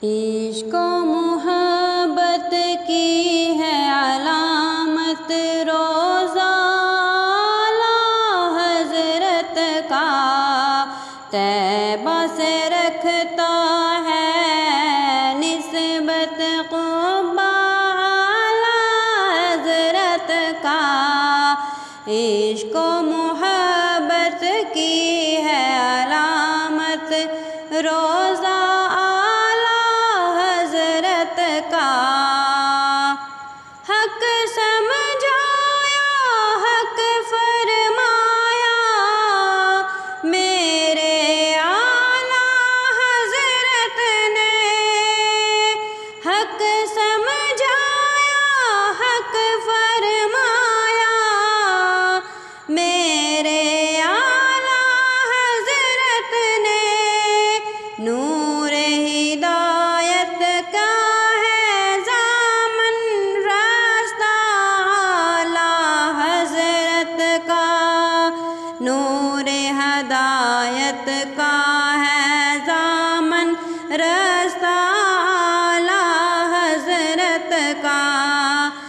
عشق و محبت کی ہے علامت روزہ اعلیٰ حضرت کا، طیبہ سے رکھتا ہے نسبت قربہ اعلیٰ حضرت کا۔ عشق و محبت کی ہے علامت روزہ کا، حق سمجھایا حق فرمایا میرے اعلیٰ حضرت نے، حق سمجھایا حق فرمایا میرے اعلیٰ حضرت نے، نور ہدایت کا نور ہدایت کا